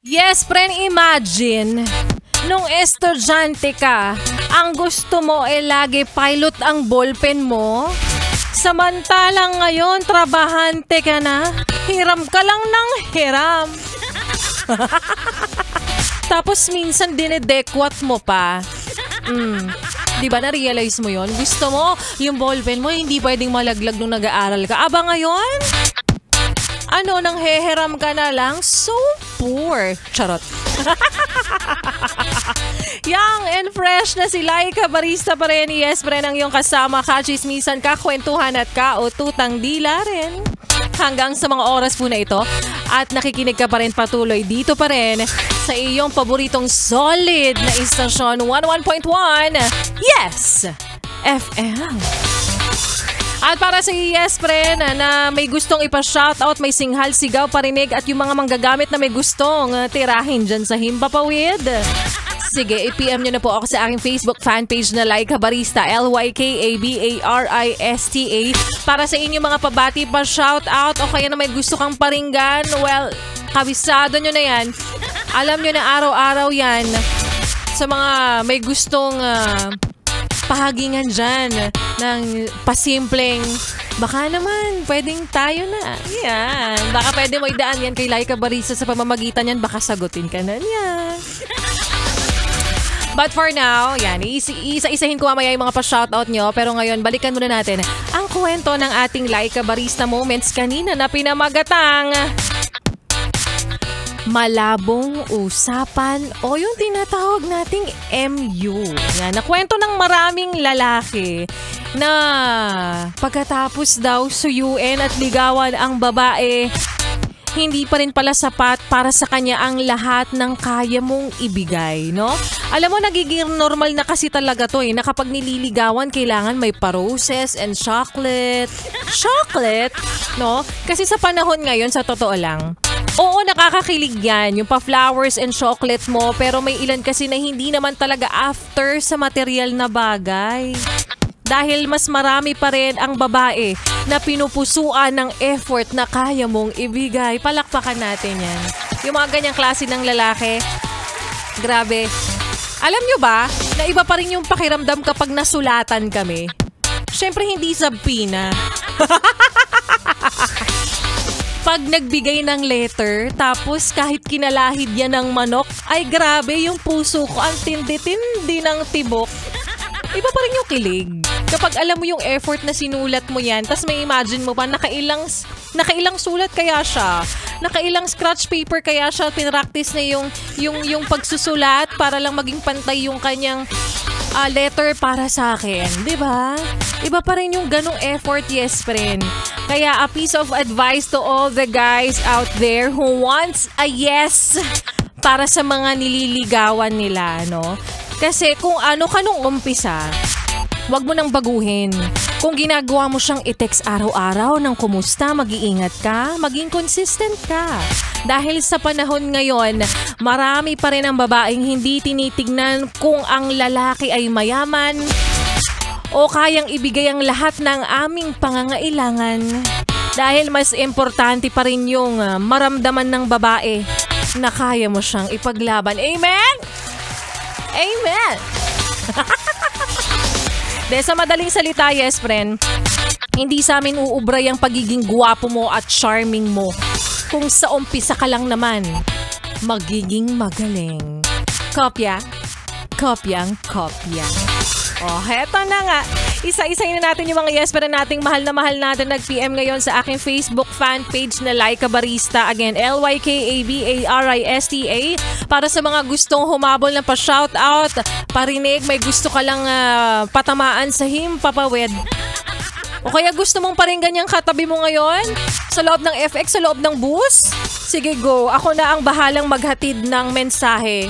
Yes, friend, imagine, nung estudyante ka, ang gusto mo ay lagi pilot ang ballpen mo. Samantalang ngayon, trabahante ka na, hiram ka lang ng hiram. Tapos minsan dinedekwat mo pa. Di ba na-realize mo yon? Gusto mo, yung ballpen mo hindi pwedeng malaglag nung nag-aaral ka. Aba ngayon? Ano, nang heheram ka na lang? So poor. Charot. Young and fresh na si Laika Barista pa rin. Yes, pre, ang iyong kasama. Kachismisan ka, kwentuhan at kaututang dila rin. Hanggang sa mga oras po na ito. At nakikinig ka pa rin patuloy dito pa rin sa iyong paboritong solid na istasyon 11.1. Yes! FM. At para sa yes, pre, na may gustong ipa-shoutout, may singhal, sigaw, parinig at yung mga manggagamit na may gustong tirahin dyan sa Himpapawid. Sige, i-PM nyo na po ako sa aking Facebook fanpage na Laika Barista, LYKABARISTA. Para sa inyong mga pabati pa shoutout o kaya na may gusto kang paringgan, well, kabisado nyo na yan. Alam nyo na araw-araw yan sa mga may gustong pahagingan dyan ng pasimpleng, baka naman, pwedeng tayo na. Yan. Baka pwede mo idaan yan kay Laika Barista sa pamamagitan yan, baka sagutin ka na niya. But for now, yan, isa-isahin ko mamaya yung mga pa-shoutout nyo. Pero ngayon, balikan muna natin ang kwento ng ating Laika Barista Moments kanina na pinamagatang malabong usapan o yung tinatawag nating MU. Yan, nakwento ng maraming lalaki na pagkatapos daw suyuin at ligawan ang babae, hindi pa rin pala sapat para sa kanya ang lahat ng kaya mong ibigay, no? Alam mo, nagiging normal na kasi talaga to na kapag nililigawan, kailangan may pa-roses and chocolate. Chocolate, no? Kasi sa panahon ngayon, sa totoo lang, oo, nakakakilig yan, yung pa-flowers and chocolate mo, pero may ilan kasi na hindi naman talaga after sa material na bagay. Dahil mas marami pa rin ang babae na pinupusuan ng effort na kaya mong ibigay. Palakpakan natin yan. Yung mga ganyang klase ng lalaki, grabe. Alam nyo ba, na iba pa rin yung pakiramdam kapag nasulatan kami? Siyempre hindi sabpina. Pag nagbigay ng letter, tapos kahit kinalahid yan ng manok, ay grabe yung puso ko, ang tindi-tindi ng tibok. Iba pa rin yung kilig. Kapag alam mo yung effort na sinulat mo yan, tas may imagine mo pa, nakailang sulat kaya siya. Nakailang scratch paper kaya siya, pinractice na yung pagsusulat para lang maging pantay yung kanyang letter para sa akin. Diba? Iba pa rin yung ganong effort, yes, friend. Kaya a piece of advice to all the guys out there who wants a yes para sa mga nililigawan nila, no? Kasi kung ano ka nung umpisa, wag mo nang baguhin. Kung ginagawa mo siyang i-text araw-araw ng kumusta, mag-iingat ka, maging consistent ka. Dahil sa panahon ngayon, marami pa rin ang babaeng hindi tinitignan kung ang lalaki ay mayaman o kayang ibigay ang lahat ng aming pangangailangan. Dahil mas importante pa rin yung maramdaman ng babae na kaya mo siyang ipaglaban. Amen? Amen! De, sa madaling salita, yes, friend, hindi sa amin uubray ang pagiging guwapo mo at charming mo. Kung sa umpisa ka lang naman, magiging magaling. Kopya? Kopyang kopya. Oh, heto na nga. Isa-isayin na natin yung mga yes pero nating mahal natin nag-PM ngayon sa aking Facebook fan page na Laika Barista. Again, LYKABARISTA. Para sa mga gustong humabol na pa-shoutout, parinig, may gusto ka lang patamaan sa Himpapawid. O kaya gusto mong paringgan yung katabi mo ngayon? Sa loob ng FX, sa loob ng bus? Sige, go. Ako na ang bahalang maghatid ng mensahe.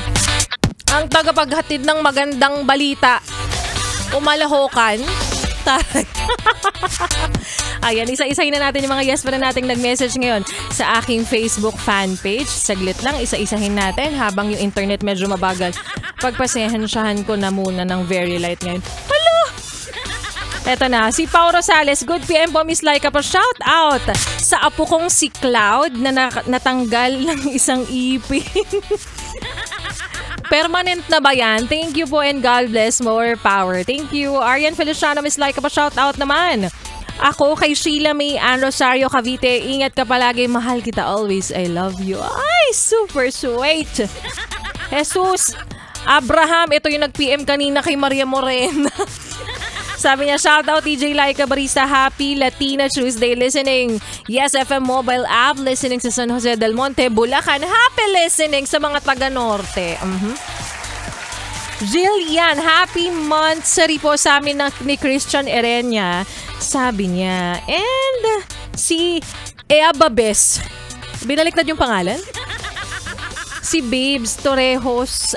Ang tagapaghatid ng magandang balita. Umalahokan. Taray. Ayan, isa-isahin na natin yung mga yes pa na nating nag-message ngayon sa aking Facebook fan page. Saglit lang, isa-isahin natin habang yung internet medyo mabagal. Pagpasensyahan ko na muna ng very light ngayon. Hello! Eto na, si Pao Rosales, good PM po Miss Laika pa. Shout out sa apo kong si Cloud na natanggal ng isang ipin. Permanent na ba yan? Thank you po and God bless, more power. Thank you. Arian Feliciano, Miss Laika pa. Shout out naman. Ako kay Sheila May Ann Rosario Cavite, ingat ka palagi, mahal kita always, I love you. Ay, super sweet. Jesus Abraham, ito yung nag-PM kanina kay Maria Morena. Sabi niya, shoutout DJ Laika Barista, happy Latina Tuesday listening. Yes, FM mobile app, listening sa San Jose del Monte, Bulacan. Happy listening sa mga taga-norte. Jillian, happy monthsary po sa amin ni Christian Erenya. Sabi niya. And si Ea Babes. Binaliktad yung pangalan? Si Babes Torrejos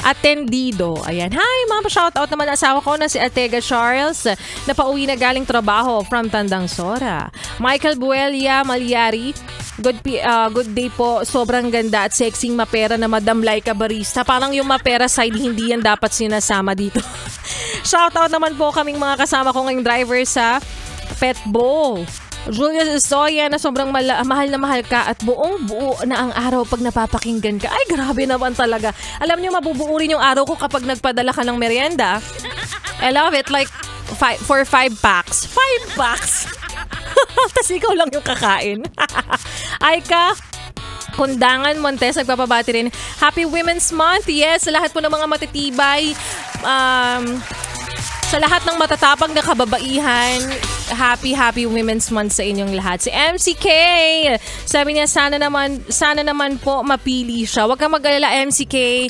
Atendido. Ayan. Hi, mama. Shoutout naman ang asawa ko na si Atega Charles na pauwi na galing trabaho from Tandang Sora. Michael Buelia Malyari. Good day po. Sobrang ganda at sexing mapera na Madam Laika Barista. Parang yung mapera side, hindi yan dapat sinasama dito. Shoutout naman po kaming mga kasama ko ngayong driver sa Petbo. Julius Estoya na sobrang mahal na mahal ka at buong-buo na ang araw pag napapakinggan ka. Ay, grabe naman talaga. Alam niyo, mabubuo rin yung araw ko kapag nagpadala ka ng merienda. I love it. Like, for 5 packs. 5 packs! Tapos ikaw lang yung kakain. Aika Kundangan Montes, nagpapabati rin. Happy Women's Month. Yes, sa lahat po ng mga matitibay. Sa lahat ng matatapang na kababaihan, happy Women's Month sa inyong lahat. Si MCK, sabi niya sana naman po mapili siya. Huwag kang mag-alala, MCK.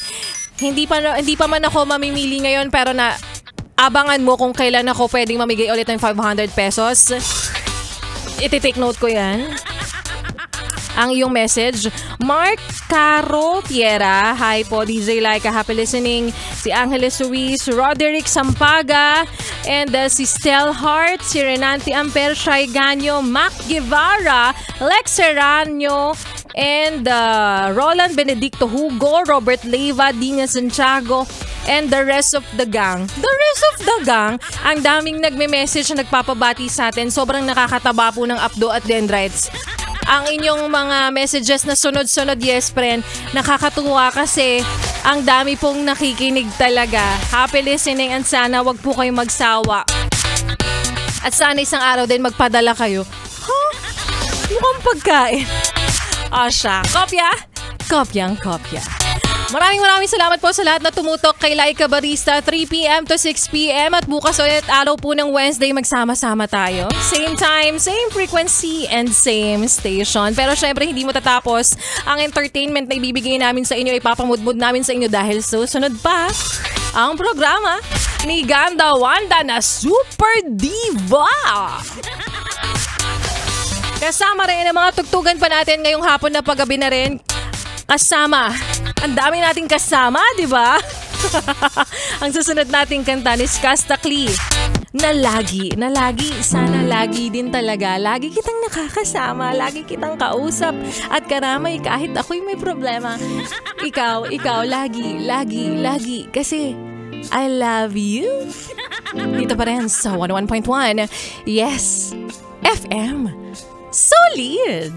Hindi pa man ako mamimili ngayon, pero abangan mo kung kailan ako pwedeng mamigay ulit ng 500 pesos. Iti-take note ko yan. Ang iyong message. Mark Caro Tierra. Hi po, DJ Laika. Happy listening. Si Angeles Ruiz, Roderick Sampaga, and si Stel Hart, si Renante Amper, Shai Ganyo, Mac Guevara, Lex Serrano, and Roland Benedicto Hugo, Robert Leyva, Dina Santiago, and the rest of the gang. The rest of the gang, ang daming nagme-message na nagpapabati sa atin. Sobrang nakakataba po ng apdo at dendrites. Ang inyong mga messages na sunod-sunod, yes friend, nakakatuwa kasi ang dami pong nakikinig talaga. Happy listening and sana wag po kayong magsawa. At sana isang araw din magpadala kayo. Mukhang pagkain. Siya. Kopya? Kopyang-kopya. Maraming salamat po sa lahat na tumutok kay Laika Barista 3 p.m. to 6 p.m. At bukas ulit araw po ng Wednesday magsama-sama tayo. Same time, same frequency, and same station. Pero syempre hindi mo tatapos ang entertainment na ibibigay namin sa inyo. Ipapamudmud namin sa inyo dahil susunod pa ang programa ni Ganda Wanda na Super Diva. Kasama rin ang mga tugtugan pa natin ngayong hapon na paggabi na rin. Kasama. Ang dami nating kasama, di ba? Ang susunod nating kanta ni Kasta Klee. Na lagi, sana lagi din talaga. Lagi kitang nakakasama, lagi kitang kausap at karamay kahit ako'y may problema. Ikaw, lagi. Kasi I love you. Dito pa rin sa 101.1. Yes, FM. Solid!